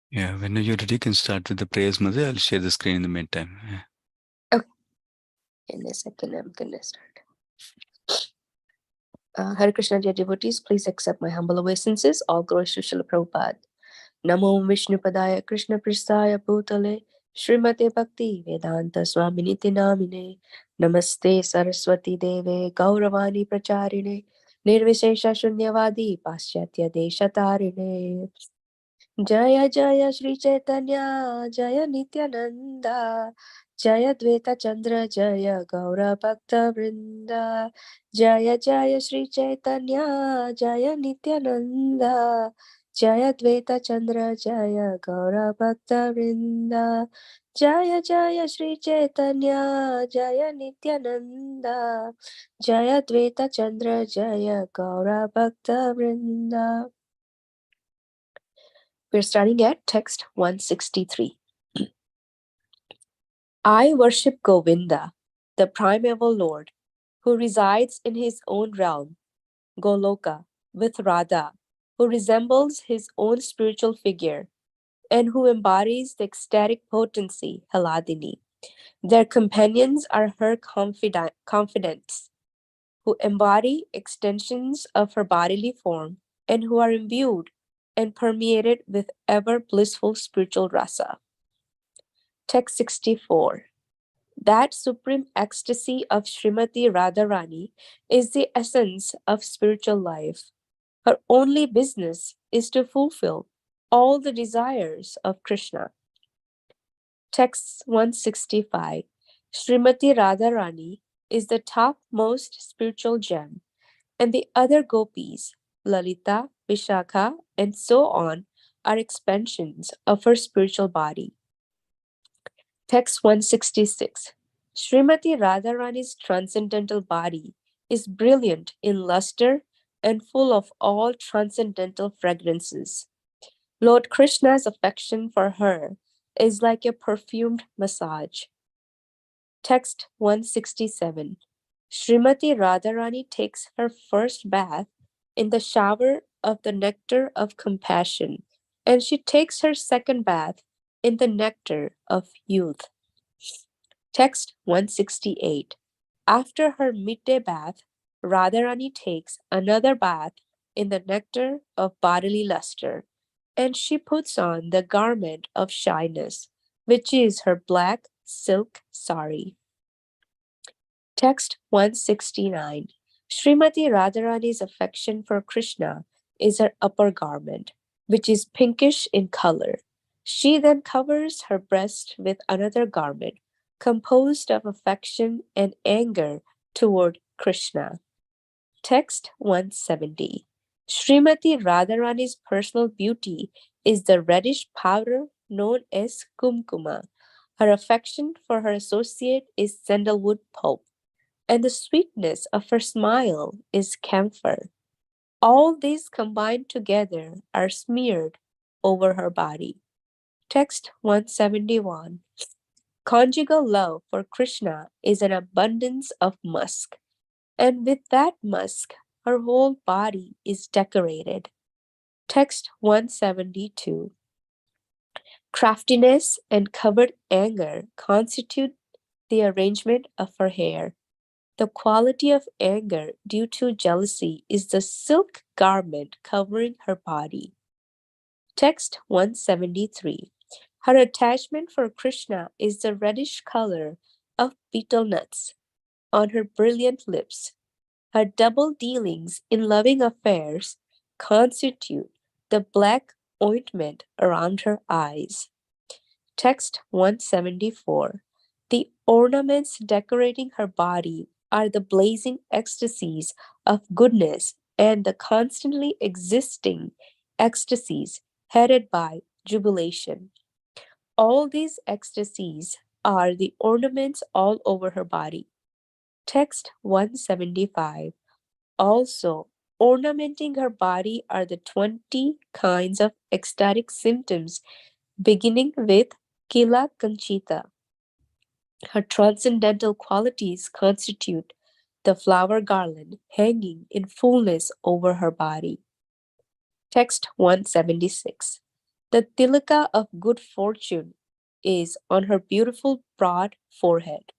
Yeah, when you're ready, you can start with the prayers, Madhya. I'll share the screen in the meantime. Yeah. Okay, in a second, I'm gonna start. Hare Krishna, dear devotees, please accept my humble obeisances. All glories to Srila Prabhupada. Namo Vishnupadaya Krishna Pristaya Bhutale Srimate Bhakti Vedanta Swaminiti Namine Namaste Saraswati Deve Gauravani Pracharine Nirvishesha Shunyavadi Paschatya Deshatarine Jaya Jaya Shri Chaitanya Jaya Nityananda Jaya Dvaita Chandra Jaya Gaura Bhakta Vrinda Jaya Jaya Shri Chaitanya Jaya Nityananda Jaya Dvaita Chandra Jaya Gaura Bhakta Vrinda Jaya Jaya Shri Chaitanya Jaya Nityananda Jaya Dvaita Chandra Jaya Gaura Bhakta Vrinda. We're starting at text 163. I worship Govinda, the primeval Lord, who resides in his own realm, Goloka, with Radha, who resembles his own spiritual figure, and who embodies the ecstatic potency, Haladini. Their companions are her confidants, who embody extensions of her bodily form, and who are imbued and permeated with ever blissful spiritual rasa. Text 64. That supreme ecstasy of Srimati Radharani is the essence of spiritual life. Her only business is to fulfill all the desires of Krishna. Text 165. Srimati Radharani is the topmost spiritual gem, and the other gopis, Lalita, Vishakha, and so on, are expansions of her spiritual body. Text 166. Srimati Radharani's transcendental body is brilliant in luster and full of all transcendental fragrances. Lord Krishna's affection for her is like a perfumed massage. Text 167. Srimati Radharani takes her first bath in the shower of the nectar of compassion, and she takes her second bath in the nectar of youth. Text 168. After her midday bath, Radharani takes another bath in the nectar of bodily luster, and she puts on the garment of shyness, which is her black silk sari. Text 169. Srimati Radharani's affection for Krishna is her upper garment, which is pinkish in color. She then covers her breast with another garment, composed of affection and anger toward Krishna. Text 170. Srimati Radharani's personal beauty is the reddish powder known as kumkuma. Her affection for her associate is sandalwood pulp, and the sweetness of her smile is camphor. All these combined together are smeared over her body. Text 171. Conjugal love for Krishna is an abundance of musk, and with that musk, her whole body is decorated. Text 172. Craftiness and covert anger constitute the arrangement of her hair. The quality of anger due to jealousy is the silk garment covering her body. Text 173. Her attachment for Krishna is the reddish color of betel nuts on her brilliant lips. Her double dealings in loving affairs constitute the black ointment around her eyes. Text 174. The ornaments decorating her body are the blazing ecstasies of goodness and the constantly existing ecstasies headed by jubilation. All these ecstasies are the ornaments all over her body. Text 175. Also, ornamenting her body are the 20 kinds of ecstatic symptoms, beginning with Kila Conchita. Her transcendental qualities constitute the flower garland hanging in fullness over her body. Text 176. The tilaka of good fortune is on her beautiful broad forehead.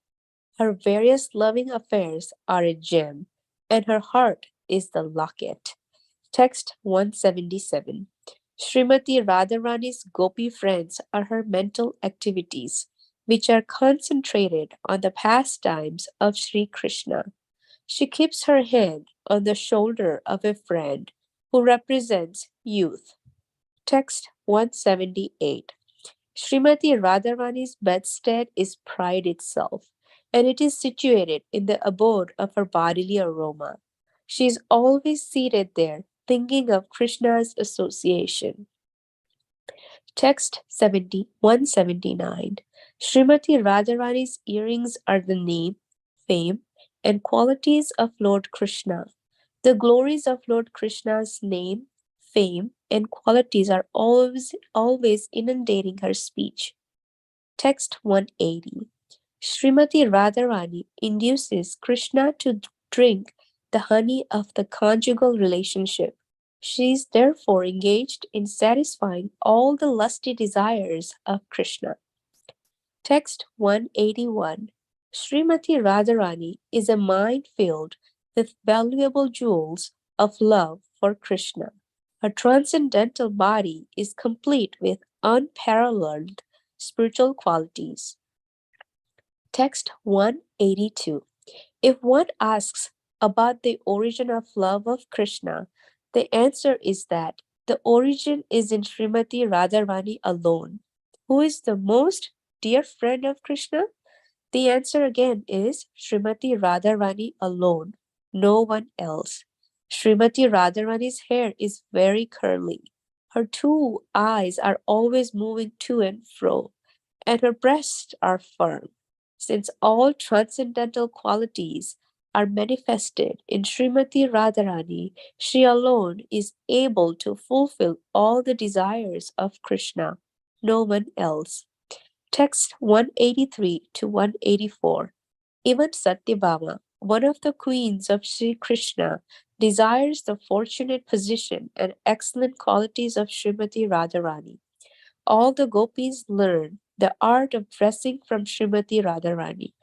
Her various loving affairs are a gem, and her heart is the locket. Text 177. Srimati Radharani's Gopi friends are her mental activities, which are concentrated on the pastimes of Sri Krishna. She keeps her hand on the shoulder of a friend who represents youth. Text 178. Srimati Radharani's bedstead is pride itself, and it is situated in the abode of her bodily aroma. She is always seated there, thinking of Krishna's association. Text 179. Srimati Radharani's earrings are the name, fame, and qualities of Lord Krishna. The glories of Lord Krishna's name, fame, and qualities are always inundating her speech. Text 180. Srimati Radharani induces Krishna to drink the honey of the conjugal relationship. She is therefore engaged in satisfying all the lusty desires of Krishna. Text 181. Srimati Radharani is a mind filled with valuable jewels of love for Krishna. Her transcendental body is complete with unparalleled spiritual qualities. Text 182. If one asks about the origin of love of Krishna, the answer is that the origin is in Srimati Radharani alone. Who is the most dear friend of Krishna? The answer again is Srimati Radharani alone, no one else. Srimati Radharani's hair is very curly. Her two eyes are always moving to and fro, and her breasts are firm. Since all transcendental qualities are manifested in Srimati Radharani, she alone is able to fulfill all the desires of Krishna, no one else. Text 183 to 184. Even Satyabhama, one of the queens of Sri Krishna, desires the fortunate position and excellent qualities of Srimati Radharani. All the gopis learn the art of dressing from Srimati Radharani,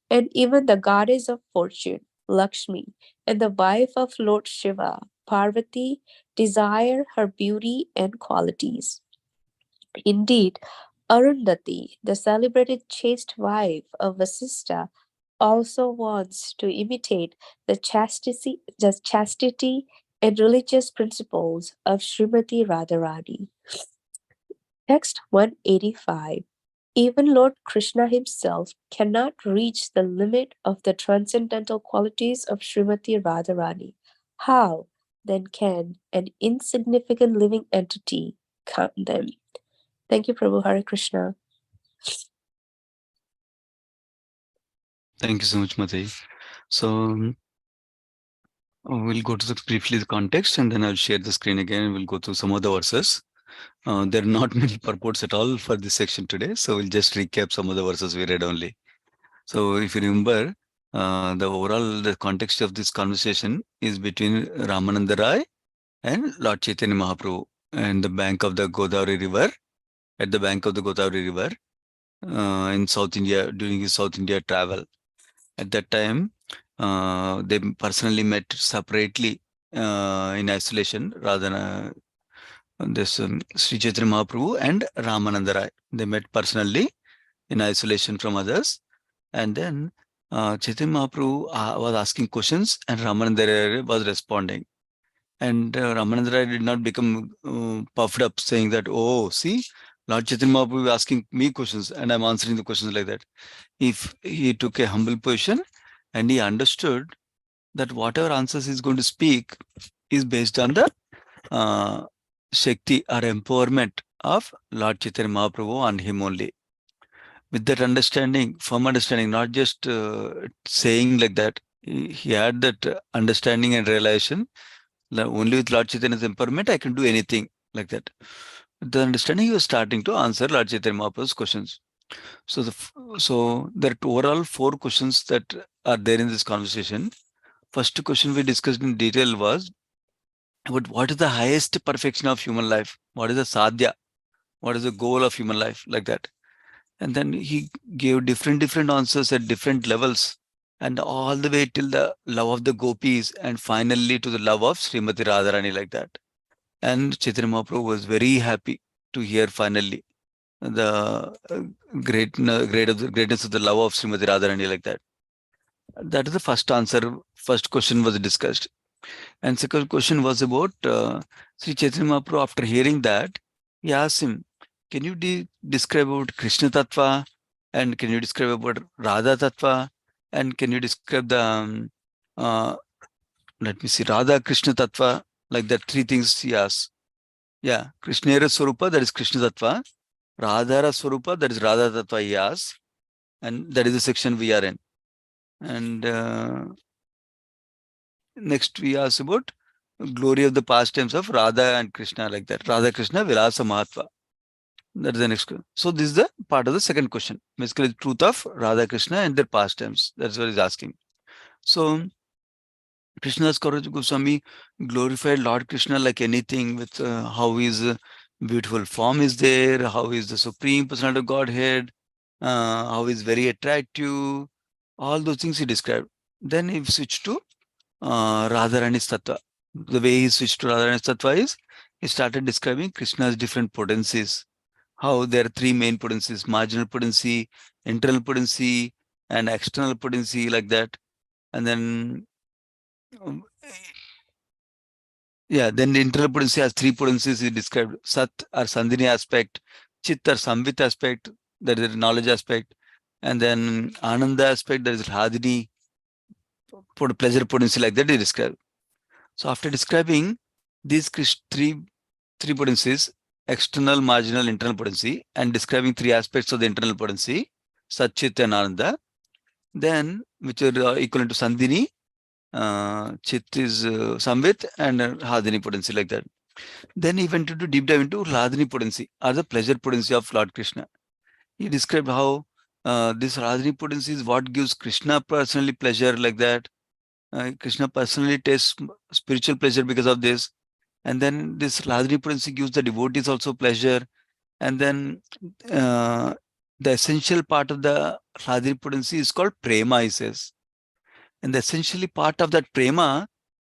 and even the goddess of fortune, Lakshmi, and the wife of Lord Shiva, Parvati, desire her beauty and qualities. Indeed, Arundhati, the celebrated chaste wife of Vasistha, also wants to imitate the chastity and religious principles of Srimati Radharani. Text 185. Even Lord Krishna himself cannot reach the limit of the transcendental qualities of Srimati Radharani. How, then, can an insignificant living entity count them? Thank you, Prabhu. Hare Krishna. Thank you so much, Madhya. So we'll go to briefly the context, and then I'll share the screen again, and we'll go through some of the verses. There are not many purports at all for this section today, so we'll just recap some of the verses we read only. So if you remember, the context of this conversation is between Ramananda Rai and Lord Chaitanya Mahaprabhu and the bank of the Godavari River, at the bank of the Godavari River in South India during his South India travel. At that time, they personally met separately in isolation rather than this Sri Chaitanya Mahaprabhu and Ramananda Rai. They met personally in isolation from others. And then Chaitanya Mahaprabhu was asking questions and Ramananda Rai was responding. And Ramananda Rai did not become puffed up saying that, oh, see, Lord Chaitanya Mahaprabhu is asking me questions and I'm answering the questions like that. If he took a humble position and he understood that whatever answers he's going to speak is based on the Shakti or empowerment of Lord Chaitanya Mahaprabhu on him only. With that understanding, firm understanding, not just saying like that, he had that understanding and realization that only with Lord Chaitanya's empowerment I can do anything like that. With the understanding, he was starting to answer Lord Chaitanya Mahaprabhu's questions. So there are overall 4 questions that are there in this conversation. First question we discussed in detail was about what is the highest perfection of human life? What is the sadhya? What is the goal of human life, like that. And then he gave different answers at different levels, and all the way till the love of the gopis, and finally to the love of Srimati Radharani, like that. And Chaitanya Mahaprabhu was very happy to hear finally the greatness of the love of Srimati Radharani, like that. That is the first answer. First question was discussed. And second question was about Sri Chaitanya Mahaprabhu. After hearing that, he asked him, can you describe about Krishna Tattva? And can you describe about Radha Tattva? And can you describe the, uh, let me see, Radha Krishna Tattva? Like that, three things he asked. Yeah, Krishnera Swarupa, that is Krishna Tattva. Radhara Swarupa, that is Radha Tattva, he asked. And that is the section we are in. And next we ask about glory of the pastimes of Radha and Krishna, like that. Radha Krishna Vilasa Mahatva. That is the next question. So this is the part of the second question. Basically, the truth of Radha Krishna and their pastimes. That's what he's asking. So Krishnadas Kaviraj Goswami glorified Lord Krishna like anything, with how his beautiful form is there, how is the supreme personality of Godhead, how is very attractive. All those things he described. Then he switched to Radharani's Tattva. The way he switched to Radharani's Tattva is he started describing Krishna's different potencies. How there are three main potencies: marginal potency, internal potency, and external potency, like that. And then, um, yeah, then the internal potency has three potencies he described: Sat or Sandhini aspect, Chit or Samvit aspect, that is the knowledge aspect, and then Ananda aspect, that is Radhini, pleasure potency, like that he described. So after describing these three potencies, external, marginal, internal potency, and describing three aspects of the internal potency, Sat, Chit and Ananda, then which are equivalent to Sandhini, Chit is Samvit, and Hadini potency, like that. Then he went into deep dive into Radhini potency, or the pleasure potency of Lord Krishna. He described how this Radhini potency is what gives Krishna personally pleasure, like that. Krishna personally tastes spiritual pleasure because of this. And then this Radhini potency gives the devotees also pleasure. And then the essential part of the Radhini potency is called prema, he says. And the essentially part of that prema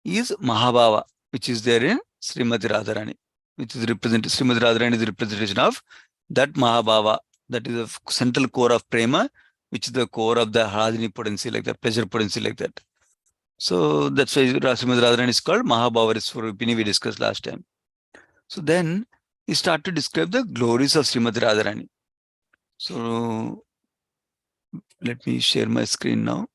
is Mahabhava, which is there in Srimati Radharani, which is represented. Srimati Radharani is the representation of that Mahabhava, that is the central core of prema, which is the core of the Radhini potency, like that, pleasure potency, like that. So that's why Srimati Radharani is called Mahabhava Swarupini, we discussed last time. So then he started to describe the glories of Srimati Radharani. So let me share my screen now.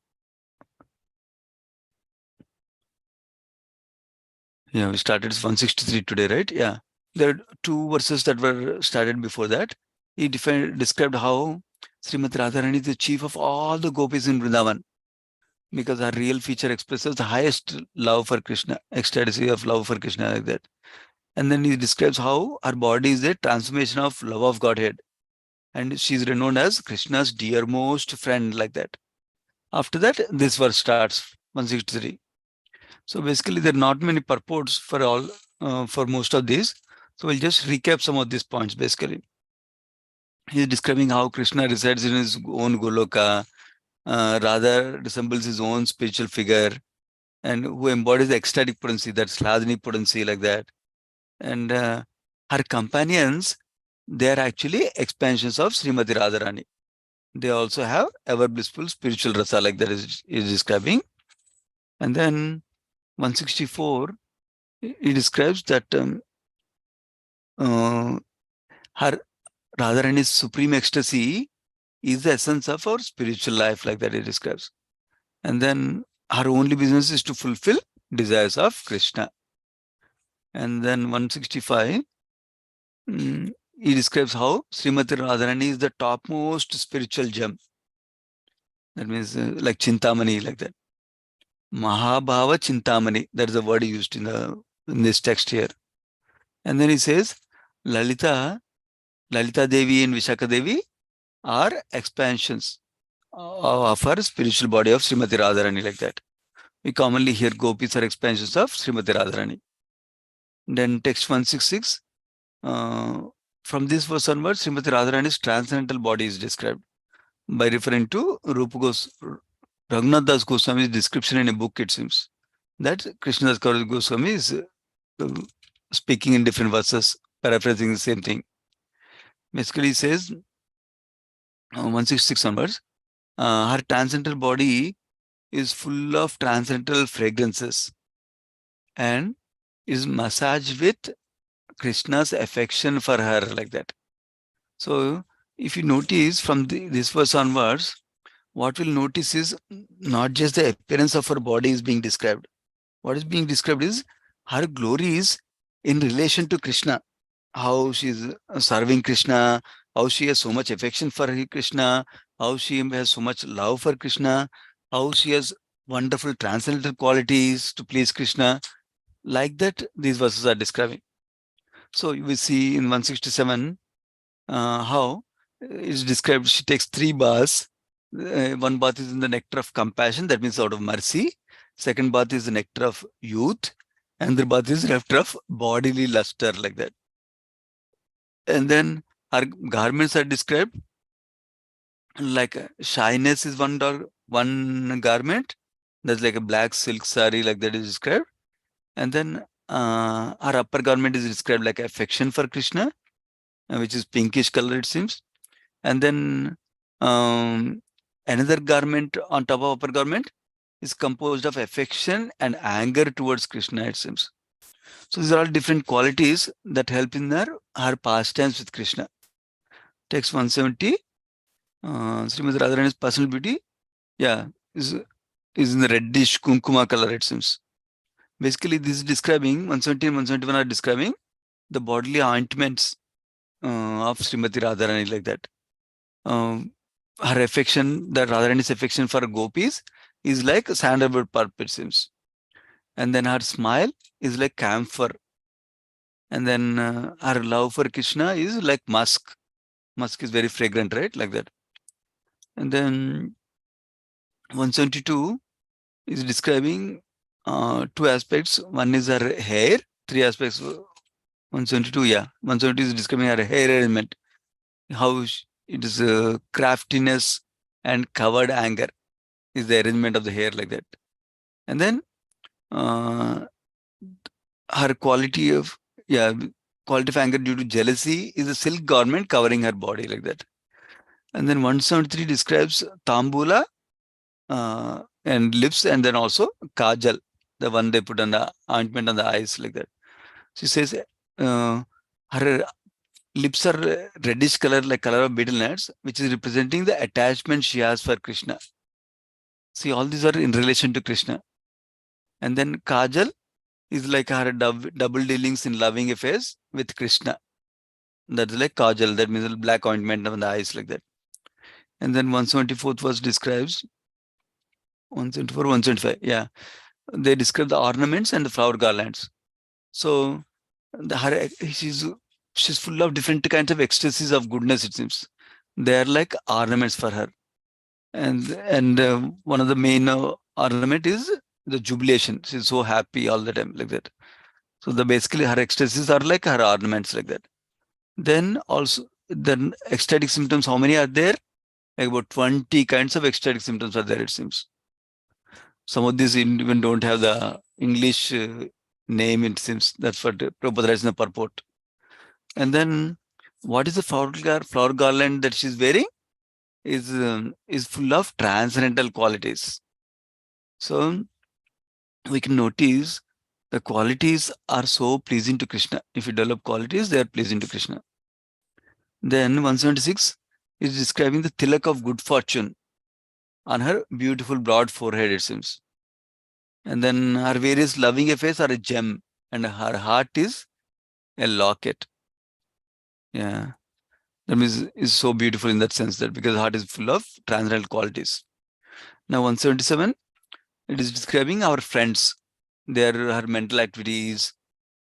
Yeah, we started 163 today, right? Yeah. There are two verses that were started before that. He described how Srimati Radharani is the chief of all the gopis in Vrindavan, because her real feature expresses the highest love for Krishna, ecstasy of love for Krishna, like that. And then he describes how her body is a transformation of love of Godhead. And she is renowned as Krishna's dearmost friend, like that. After that, this verse starts, 163. So basically, there are not many purports for for most of these. So we'll just recap some of these points. Basically, he is describing how Krishna resides in his own Goloka, Radha resembles his own spiritual figure, and who embodies the ecstatic potency, that's Radhini potency, like that. And her companions, they are actually expansions of Srimati Radharani. They also have ever blissful spiritual rasa, like that is describing. And then 164, he describes that her Radharani's supreme ecstasy is the essence of our spiritual life, like that he describes. And then her only business is to fulfill desires of Krishna. And then 165, he describes how Srimati Radharani is the topmost spiritual gem. That means like Chintamani, like that. Mahabhava Chintamani, that is the word used in this text here. And then he says, Lalita Devi and Vishaka Devi are expansions of her spiritual body of Srimati Radharani, like that. We commonly hear gopis are expansions of Srimati Radharani. Then text 166, from this verse onwards, Srimati Radharani's transcendental body is described by referring to Raghunath Das Goswami's description in a book, it seems. That Krishnadas Kaviraj Goswami is uh, speaking in different verses, paraphrasing the same thing. Basically, he says, 166 onwards, her transcendental body is full of transcendental fragrances and is massaged with Krishna's affection for her, like that. So, if you notice from this verse onwards, what we'll notice is not just the appearance of her body is being described. What is being described is her glories in relation to Krishna, how she is serving Krishna, how she has so much affection for Krishna, how she has so much love for Krishna, how she has wonderful transcendental qualities to please Krishna. Like that, these verses are describing. So we see in 167 how it's described. She takes 3 baths. One bath is in the nectar of compassion, that means out of mercy. Second bath is the nectar of youth. And the bath is nectar of bodily luster, like that. And then her garments are described like shyness is one garment. That's like a black silk sari, like that is described. And then her upper garment is described like affection for Krishna, which is pinkish color, it seems. And then another garment on top of upper garment is composed of affection and anger towards Krishna, it seems. So these are all different qualities that help in her pastimes with Krishna. Text 170, Srimati Radharani's personal beauty, yeah, is, is in the reddish kunkuma color, it seems. Basically, this is describing, 170 and 171 are describing the bodily ointments of Srimati Radharani, like that. Her affection, the Radharani's affection for gopis is like sandalwood pulp, it seems. And then her smile is like camphor. And then her love for Krishna is like musk. Musk is very fragrant, right? Like that. And then 172 is describing 2 aspects. One is her hair, 3 aspects. 172, yeah. 170 is describing her hair arrangement. How it is craftiness and covered anger is the arrangement of the hair, like that. And then uh, her quality of anger due to jealousy is a silk garment covering her body, like that. And then 173 describes tambula and lips, and then also kajal, the one they put on the ointment on the eyes, like that. She says her lips are reddish color, like color of betel nuts, which is representing the attachment she has for Krishna. See, all these are in relation to Krishna. And then kajal is like her double dealings in loving affairs with Krishna. That's like kajal, that means a black ointment on the eyes, like that. And then 174th verse describes 174, 175. Yeah, they describe the ornaments and the flower garlands. So she's full of different kinds of ecstasies of goodness, it seems. They are like ornaments for her. And one of the main ornament is the jubilation. She's so happy all the time, like that. So the basically her ecstasies are like her ornaments, like that. Then also, then ecstatic symptoms, how many are there? Like about 20 kinds of ecstatic symptoms are there, it seems. Some of these even don't have the English name, it seems. That's what Prabhupada writes in the purport. And then, what is the flower garland that she's wearing? Is full of transcendental qualities. So we can notice the qualities are so pleasing to Krishna. If you develop qualities, they are pleasing to Krishna. Then 176 is describing the tilak of good fortune on her beautiful broad forehead, it seems. And then her various loving affairs are a gem, and her heart is a locket. Yeah, that means is so beautiful in that sense, that because the heart is full of transcendental qualities. Now 177, it is describing our friends, their her mental activities,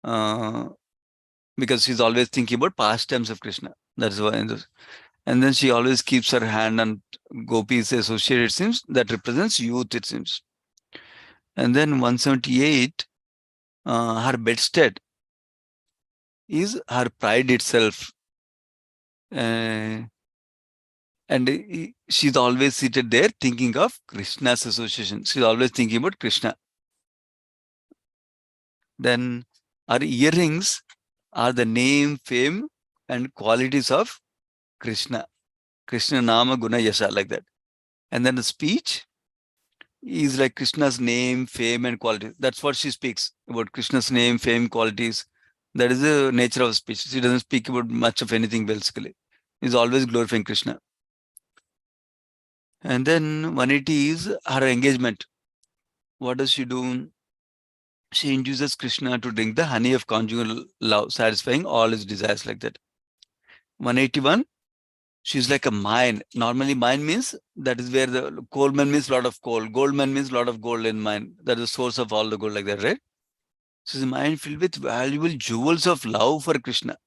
because she's always thinking about pastimes of Krishna. That's why. And then she always keeps her hand on gopis associated, it seems, that represents youth, it seems. And then 178, her bedstead is her pride itself. Uh, and she's always seated there thinking of Krishna's association. She's always thinking about Krishna. Then her earrings are the name, fame, and qualities of Krishna. Krishna Nama Guna Yasha, like that. And then the speech is like Krishna's name, fame, and qualities. That's what she speaks about, Krishna's name, fame, qualities. That is the nature of speech. She doesn't speak about much of anything basically. Is always glorifying Krishna. And then 180 is her engagement. What does she do? She induces Krishna to drink the honey of conjugal love, satisfying all his desires, like that. 181, she's like a mine. Normally, mine means that is where the coal mine means lot of coal. Gold mine means lot of gold in mine. That is the source of all the gold, like that, right? She's a mine filled with valuable jewels of love for Krishna.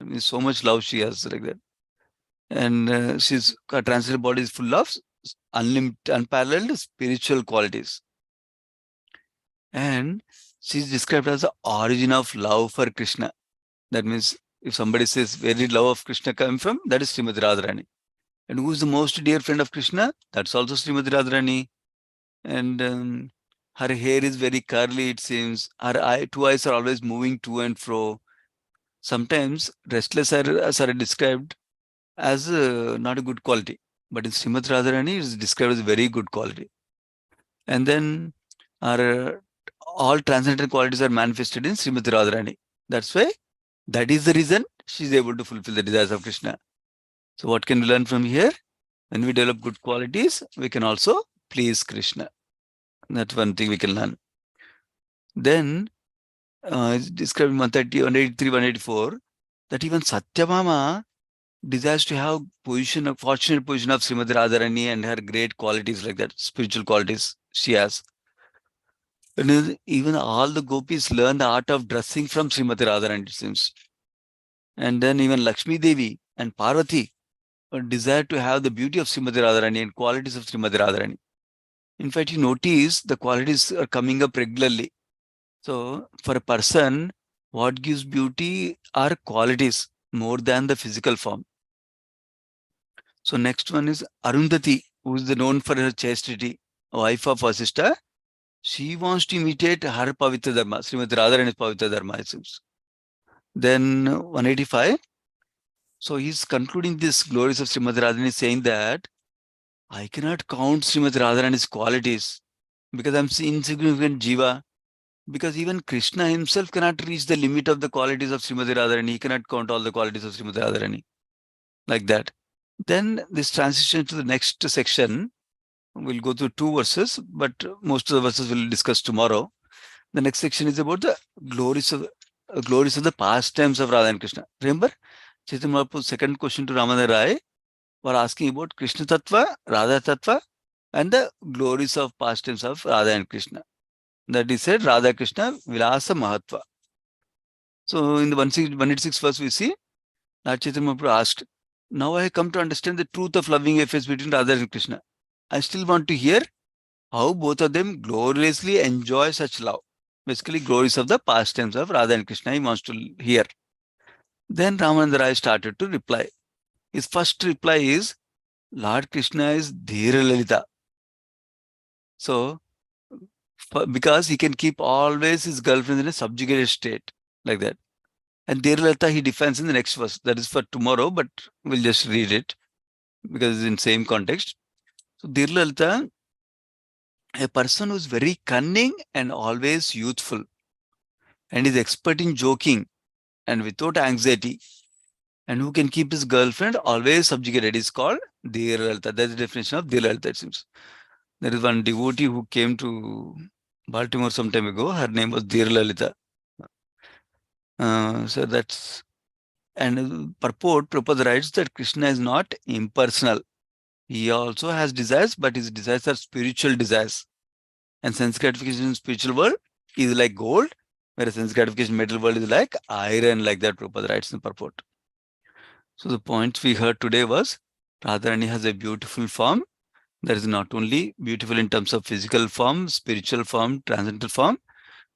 I mean, so much love she has, like that. And her transcendental body is full of unlimited, unparalleled spiritual qualities. And she's described as the origin of love for Krishna. That means if somebody says, where did love of Krishna come from? That is Srimati Radharani. And who is the most dear friend of Krishna? That's also Srimati Radharani. And her hair is very curly, it seems. Her two eyes are always moving to and fro. Sometimes restless are described as not a good quality. But in Srimati Radharani, it is described as a very good quality. And then our all transcendental qualities are manifested in Srimati Radharani. That's why, that is the reason she is able to fulfill the desires of Krishna. So what can we learn from here? When we develop good qualities, we can also please Krishna. That's one thing we can learn. Then, it's described in 130, 183, 184, that even Satyabhama desires to have fortunate position of Srimati Radharani and her great qualities, like that, spiritual qualities she has. And even all the gopis learn the art of dressing from Srimati Radharani, it seems. And then even Lakshmi Devi and Parvati desire to have the beauty of Srimati Radharani and qualities of Srimati Radharani. In fact, you notice the qualities are coming up regularly. So, for a person, what gives beauty are qualities more than the physical form. So, next one is Arundhati, who is known for her chastity, wife of Vasishtha. She wants to imitate her Pavitra Dharma, Srimati Radharani's Pavitra Dharma, it seems. Then 185. So he's concluding this glories of Srimati Radharani, saying that I cannot count Srimati Radharani's qualities because I'm insignificant jiva. Because even Krishna himself cannot reach the limit of the qualities of Srimati Radharani. He cannot count all the qualities of Srimati Radharani, like that. Then this transition to the next section. We'll go through two verses, but most of the verses we'll discuss tomorrow. The next section is about the glories of the pastimes of Radha and Krishna. Remember, Chaitanya Mahaprabhu's second question to Ramananda Rai were asking about Krishna Tattva, Radha Tattva, and the glories of pastimes of Radha and Krishna. That he said, Radha Krishna Vilasa Mahatva. So in the 186 verse, we see Lord Chaitanya Mahaprabhu asked, now I come to understand the truth of loving affairs between Radha and Krishna. I still want to hear how both of them gloriously enjoy such love. Basically, glories of the pastimes of Radha and Krishna, he wants to hear. Then Ramananda Rai started to reply. His first reply is, Lord Krishna is Dhira Lalita. So, because he can keep always his girlfriend in a subjugated state, like that. And Dhira Lalita he defines in the next verse. That is for tomorrow, but we'll just read it because it's in same context. So, Dhira Lalita, a person who is very cunning and always youthful and is expert in joking and without anxiety, and who can keep his girlfriend always subjugated, is called Dhira Lalita. That's the definition of Dhira Lalita, it seems. There is one devotee who came to Baltimore some time ago. Her name was Dhira Lalita. So that's, and purport, Prabhupada writes that Krishna is not impersonal. He also has desires, but his desires are spiritual desires. And sense gratification in spiritual world is like gold, whereas sense gratification in material world is like iron, like that Prabhupada writes in purport. So the point we heard today was Radharani has a beautiful form that is not only beautiful in terms of physical form, spiritual form, transcendental form,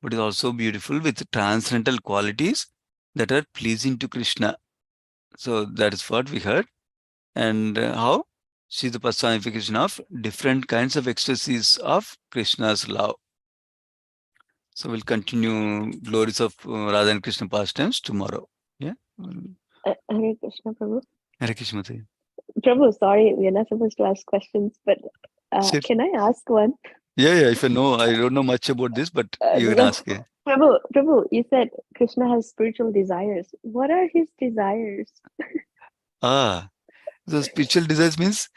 but is also beautiful with transcendental qualities that are pleasing to Krishna. So that is what we heard. And how? She is the personification of different kinds of ecstasies of Krishna's love. So we'll continue glories of Radha and Krishna pastimes tomorrow. Yeah. Hare Krishna, Prabhu. Hare Krishna. Mataji. Prabhu, sorry, we are not supposed to ask questions, but Sure. can I ask one? Yeah. If I know, I don't know much about this, but you can No. ask. Yeah. Prabhu, you said Krishna has spiritual desires. What are his desires? Ah, so spiritual desires means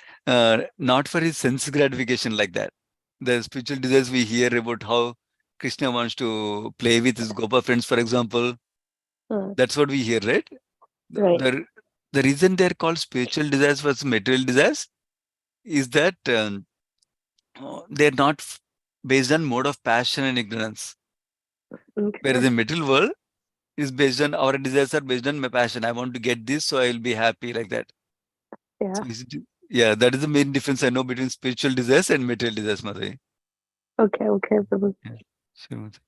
not for his sense gratification like that. The spiritual desires we hear about how Krishna wants to play with his Gopa friends, for example. Uh, That's what we hear, right? The, right. the, the reason they're called spiritual desires versus material desires is that they're not based on mode of passion and ignorance. Whereas Okay. the material world is based on our desires are based on my passion. I want to get this, so I will be happy like that. Yeah. So yeah, that is the main difference I know between spiritual desires and material desires, Madhya. Okay, Prabhu. Yeah, sure, Madhya.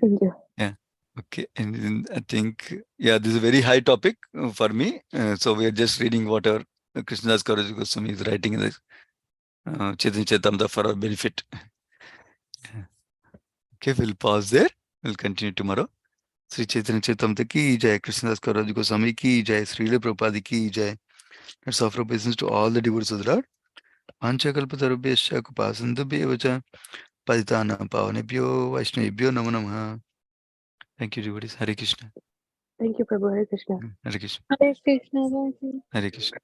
Thank you. Yeah. Okay, and then I think, yeah, this is a very high topic for me. So we are just reading whatever Krishnadas Kaviraj Goswami is writing in the Chaitanya Charitamrita for our benefit. Yeah. Okay, we'll pause there. We'll continue tomorrow. Sri Chaitanya Charitamrita ki jai, Krishnadas Kaviraj Goswami ki jai, Srila Prabhupada ki jai. Let's offer obeisance to all the devotees of the Lord. Panchakalpatarubhyascha kupasantubhyev cha Patitanam pavanebhyo Vaishnavebhyo namo namaha. Thank you, devotees. Hare Krishna. Thank you, Prabhu. Hare Krishna. Hare Krishna. Hare Krishna. Hare Krishna.